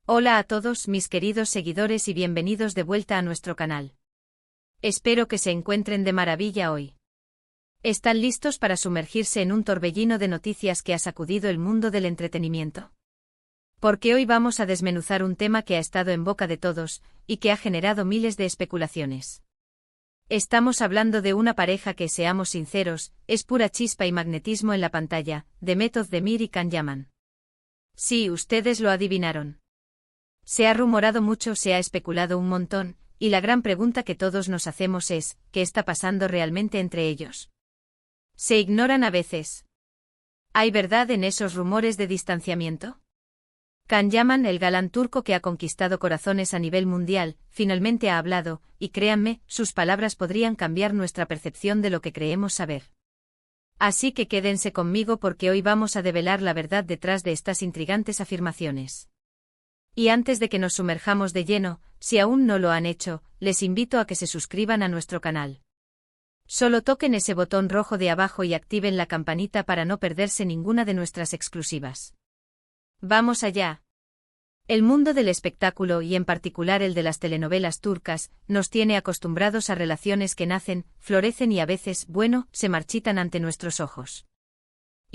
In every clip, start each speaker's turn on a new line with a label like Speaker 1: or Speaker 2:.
Speaker 1: Hola a todos mis queridos seguidores y bienvenidos de vuelta a nuestro canal. Espero que se encuentren de maravilla hoy. ¿Están listos para sumergirse en un torbellino de noticias que ha sacudido el mundo del entretenimiento? Porque hoy vamos a desmenuzar un tema que ha estado en boca de todos, y que ha generado miles de especulaciones. Estamos hablando de una pareja que, seamos sinceros, es pura chispa y magnetismo en la pantalla, Demet Özdemir y Can Yaman. Sí, ustedes lo adivinaron. Se ha rumorado mucho, se ha especulado un montón, y la gran pregunta que todos nos hacemos es, ¿qué está pasando realmente entre ellos? Se ignoran a veces. ¿Hay verdad en esos rumores de distanciamiento? Can Yaman, el galán turco que ha conquistado corazones a nivel mundial, finalmente ha hablado, y créanme, sus palabras podrían cambiar nuestra percepción de lo que creemos saber. Así que quédense conmigo porque hoy vamos a develar la verdad detrás de estas intrigantes afirmaciones. Y antes de que nos sumerjamos de lleno, si aún no lo han hecho, les invito a que se suscriban a nuestro canal. Solo toquen ese botón rojo de abajo y activen la campanita para no perderse ninguna de nuestras exclusivas. ¡Vamos allá! El mundo del espectáculo y en particular el de las telenovelas turcas, nos tiene acostumbrados a relaciones que nacen, florecen y a veces, bueno, se marchitan ante nuestros ojos.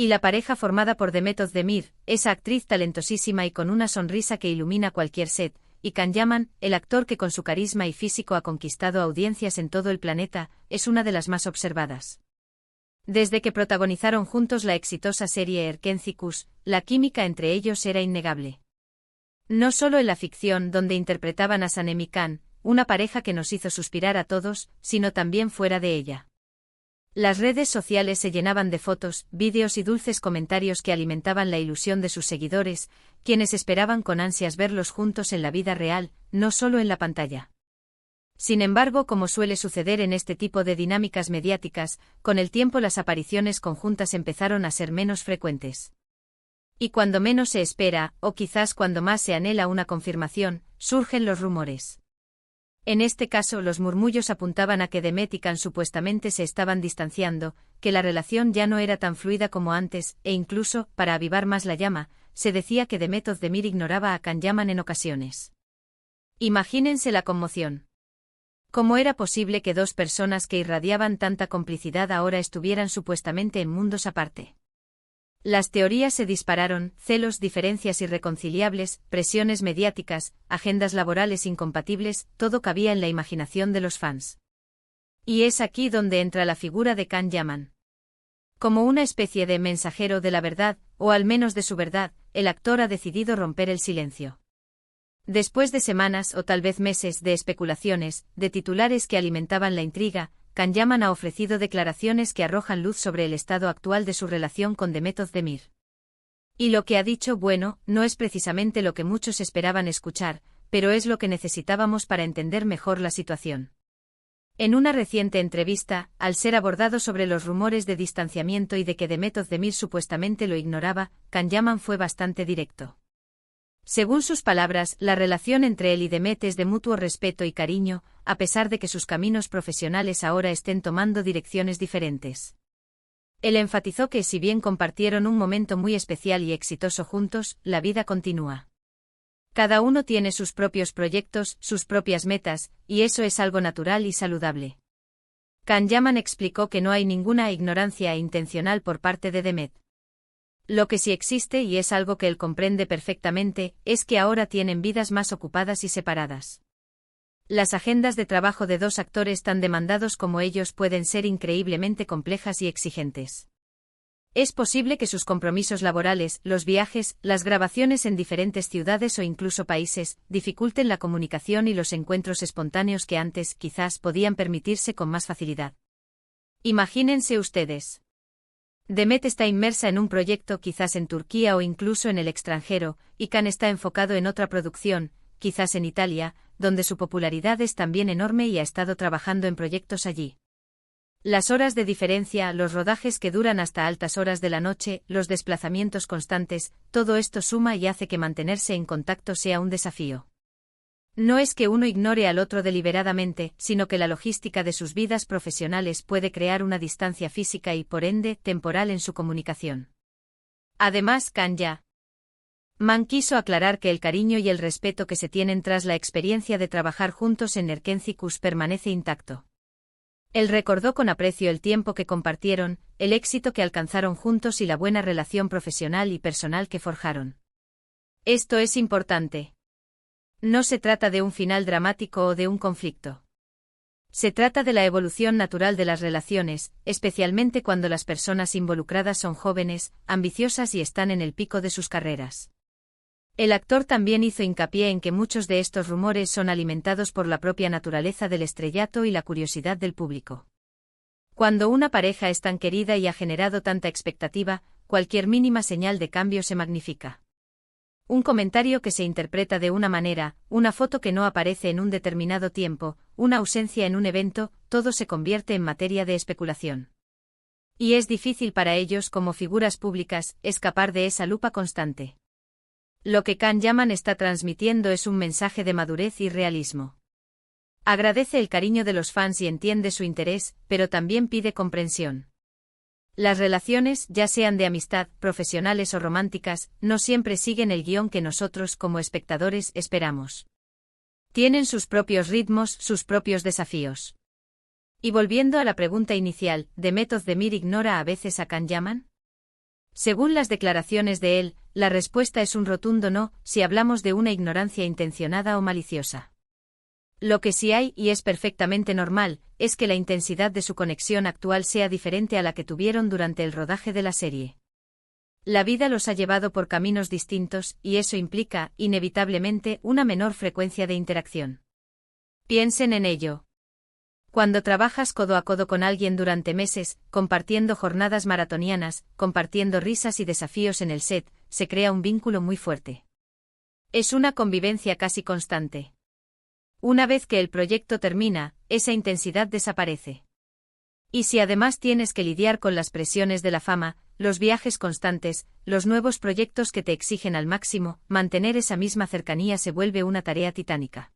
Speaker 1: Y la pareja formada por Demet Özdemir, esa actriz talentosísima y con una sonrisa que ilumina cualquier set, y Can Yaman, el actor que con su carisma y físico ha conquistado audiencias en todo el planeta, es una de las más observadas. Desde que protagonizaron juntos la exitosa serie Erkenci Kuş, la química entre ellos era innegable. No solo en la ficción donde interpretaban a Sanem y Can, una pareja que nos hizo suspirar a todos, sino también fuera de ella. Las redes sociales se llenaban de fotos, vídeos y dulces comentarios que alimentaban la ilusión de sus seguidores, quienes esperaban con ansias verlos juntos en la vida real, no solo en la pantalla. Sin embargo, como suele suceder en este tipo de dinámicas mediáticas, con el tiempo las apariciones conjuntas empezaron a ser menos frecuentes. Y cuando menos se espera, o quizás cuando más se anhela una confirmación, surgen los rumores. En este caso, los murmullos apuntaban a que Demet y Can supuestamente se estaban distanciando, que la relación ya no era tan fluida como antes, e incluso, para avivar más la llama, se decía que Demet Özdemir ignoraba a Can Yaman en ocasiones. Imagínense la conmoción. ¿Cómo era posible que dos personas que irradiaban tanta complicidad ahora estuvieran supuestamente en mundos aparte? Las teorías se dispararon, celos, diferencias irreconciliables, presiones mediáticas, agendas laborales incompatibles, todo cabía en la imaginación de los fans. Y es aquí donde entra la figura de Can Yaman. Como una especie de mensajero de la verdad, o al menos de su verdad, el actor ha decidido romper el silencio. Después de semanas o tal vez meses de especulaciones, de titulares que alimentaban la intriga, Can Yaman ha ofrecido declaraciones que arrojan luz sobre el estado actual de su relación con Demet Özdemir. Y lo que ha dicho, bueno, no es precisamente lo que muchos esperaban escuchar, pero es lo que necesitábamos para entender mejor la situación. En una reciente entrevista, al ser abordado sobre los rumores de distanciamiento y de que Demet Özdemir supuestamente lo ignoraba, Can Yaman fue bastante directo. Según sus palabras, la relación entre él y Demet es de mutuo respeto y cariño, a pesar de que sus caminos profesionales ahora estén tomando direcciones diferentes. Él enfatizó que si bien compartieron un momento muy especial y exitoso juntos, la vida continúa. Cada uno tiene sus propios proyectos, sus propias metas, y eso es algo natural y saludable. Can Yaman explicó que no hay ninguna ignorancia intencional por parte de Demet. Lo que sí existe, y es algo que él comprende perfectamente, es que ahora tienen vidas más ocupadas y separadas. Las agendas de trabajo de dos actores tan demandados como ellos pueden ser increíblemente complejas y exigentes. Es posible que sus compromisos laborales, los viajes, las grabaciones en diferentes ciudades o incluso países, dificulten la comunicación y los encuentros espontáneos que antes, quizás, podían permitirse con más facilidad. Imagínense ustedes. Demet está inmersa en un proyecto quizás en Turquía o incluso en el extranjero, y Can está enfocado en otra producción, quizás en Italia, donde su popularidad es también enorme y ha estado trabajando en proyectos allí. Las horas de diferencia, los rodajes que duran hasta altas horas de la noche, los desplazamientos constantes, todo esto suma y hace que mantenerse en contacto sea un desafío. No es que uno ignore al otro deliberadamente, sino que la logística de sus vidas profesionales puede crear una distancia física y, por ende, temporal en su comunicación. Además, Can Mann quiso aclarar que el cariño y el respeto que se tienen tras la experiencia de trabajar juntos en Nerkensicus permanece intacto. Él recordó con aprecio el tiempo que compartieron, el éxito que alcanzaron juntos y la buena relación profesional y personal que forjaron. Esto es importante. No se trata de un final dramático o de un conflicto. Se trata de la evolución natural de las relaciones, especialmente cuando las personas involucradas son jóvenes, ambiciosas y están en el pico de sus carreras. El actor también hizo hincapié en que muchos de estos rumores son alimentados por la propia naturaleza del estrellato y la curiosidad del público. Cuando una pareja es tan querida y ha generado tanta expectativa, cualquier mínima señal de cambio se magnifica. Un comentario que se interpreta de una manera, una foto que no aparece en un determinado tiempo, una ausencia en un evento, todo se convierte en materia de especulación. Y es difícil para ellos como figuras públicas escapar de esa lupa constante. Lo que Can Yaman está transmitiendo es un mensaje de madurez y realismo. Agradece el cariño de los fans y entiende su interés, pero también pide comprensión. Las relaciones, ya sean de amistad, profesionales o románticas, no siempre siguen el guión que nosotros como espectadores esperamos. Tienen sus propios ritmos, sus propios desafíos. Y volviendo a la pregunta inicial, ¿The Method de Mir ignora a veces a Can Yaman? Según las declaraciones de él, la respuesta es un rotundo no, si hablamos de una ignorancia intencionada o maliciosa. Lo que sí hay, y es perfectamente normal, es que la intensidad de su conexión actual sea diferente a la que tuvieron durante el rodaje de la serie. La vida los ha llevado por caminos distintos, y eso implica, inevitablemente, una menor frecuencia de interacción. Piensen en ello. Cuando trabajas codo a codo con alguien durante meses, compartiendo jornadas maratonianas, compartiendo risas y desafíos en el set, se crea un vínculo muy fuerte. Es una convivencia casi constante. Una vez que el proyecto termina, esa intensidad desaparece. Y si además tienes que lidiar con las presiones de la fama, los viajes constantes, los nuevos proyectos que te exigen al máximo, mantener esa misma cercanía se vuelve una tarea titánica.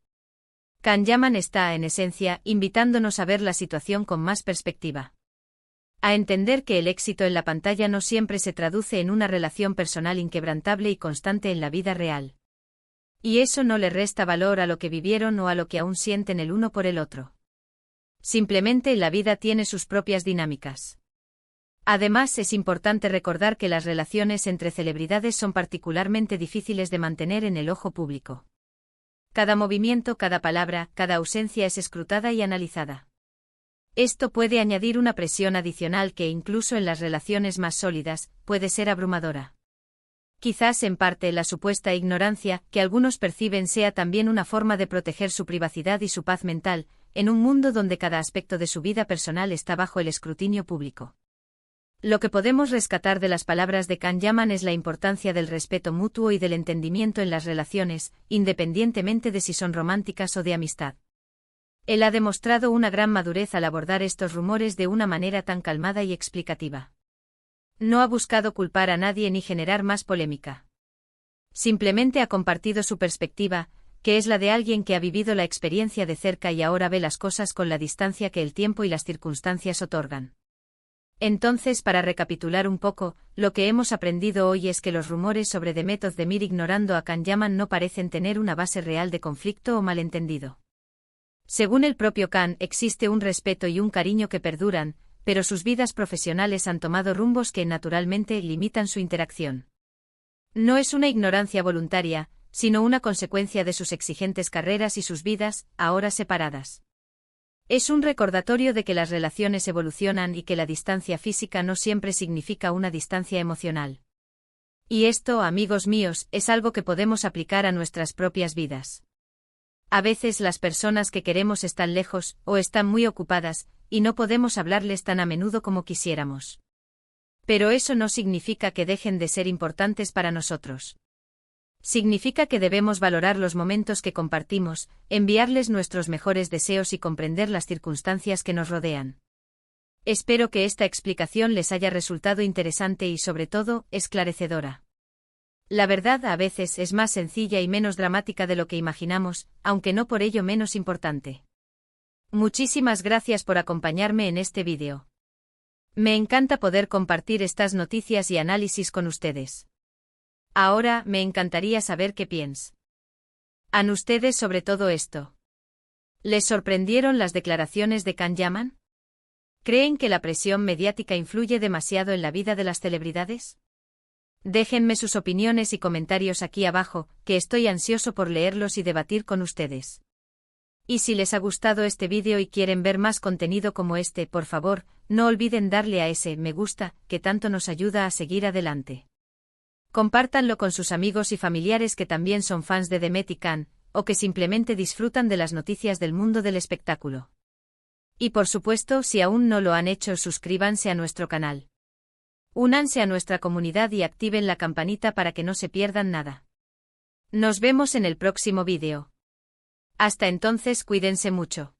Speaker 1: Can Yaman está, en esencia, invitándonos a ver la situación con más perspectiva. A entender que el éxito en la pantalla no siempre se traduce en una relación personal inquebrantable y constante en la vida real. Y eso no le resta valor a lo que vivieron o a lo que aún sienten el uno por el otro. Simplemente la vida tiene sus propias dinámicas. Además, es importante recordar que las relaciones entre celebridades son particularmente difíciles de mantener en el ojo público. Cada movimiento, cada palabra, cada ausencia es escrutada y analizada. Esto puede añadir una presión adicional que, incluso en las relaciones más sólidas, puede ser abrumadora. Quizás en parte la supuesta ignorancia que algunos perciben sea también una forma de proteger su privacidad y su paz mental, en un mundo donde cada aspecto de su vida personal está bajo el escrutinio público. Lo que podemos rescatar de las palabras de Can Yaman es la importancia del respeto mutuo y del entendimiento en las relaciones, independientemente de si son románticas o de amistad. Él ha demostrado una gran madurez al abordar estos rumores de una manera tan calmada y explicativa. No ha buscado culpar a nadie ni generar más polémica. Simplemente ha compartido su perspectiva, que es la de alguien que ha vivido la experiencia de cerca y ahora ve las cosas con la distancia que el tiempo y las circunstancias otorgan. Entonces, para recapitular un poco, lo que hemos aprendido hoy es que los rumores sobre The Method de Mir ignorando a Can Yaman no parecen tener una base real de conflicto o malentendido. Según el propio Can, existe un respeto y un cariño que perduran, pero sus vidas profesionales han tomado rumbos que naturalmente limitan su interacción. No es una ignorancia voluntaria, sino una consecuencia de sus exigentes carreras y sus vidas, ahora separadas. Es un recordatorio de que las relaciones evolucionan y que la distancia física no siempre significa una distancia emocional. Y esto, amigos míos, es algo que podemos aplicar a nuestras propias vidas. A veces las personas que queremos están lejos, o están muy ocupadas, y no podemos hablarles tan a menudo como quisiéramos. Pero eso no significa que dejen de ser importantes para nosotros. Significa que debemos valorar los momentos que compartimos, enviarles nuestros mejores deseos y comprender las circunstancias que nos rodean. Espero que esta explicación les haya resultado interesante y sobre todo, esclarecedora. La verdad a veces es más sencilla y menos dramática de lo que imaginamos, aunque no por ello menos importante. Muchísimas gracias por acompañarme en este vídeo. Me encanta poder compartir estas noticias y análisis con ustedes. Ahora, me encantaría saber qué piensan ustedes sobre todo esto. ¿Les sorprendieron las declaraciones de Can Yaman? ¿Creen que la presión mediática influye demasiado en la vida de las celebridades? Déjenme sus opiniones y comentarios aquí abajo, que estoy ansioso por leerlos y debatir con ustedes. Y si les ha gustado este vídeo y quieren ver más contenido como este, por favor, no olviden darle a ese me gusta, que tanto nos ayuda a seguir adelante. Compártanlo con sus amigos y familiares que también son fans de Demet y Can, o que simplemente disfrutan de las noticias del mundo del espectáculo. Y por supuesto, si aún no lo han hecho, suscríbanse a nuestro canal. Únanse a nuestra comunidad y activen la campanita para que no se pierdan nada. Nos vemos en el próximo vídeo. Hasta entonces, cuídense mucho.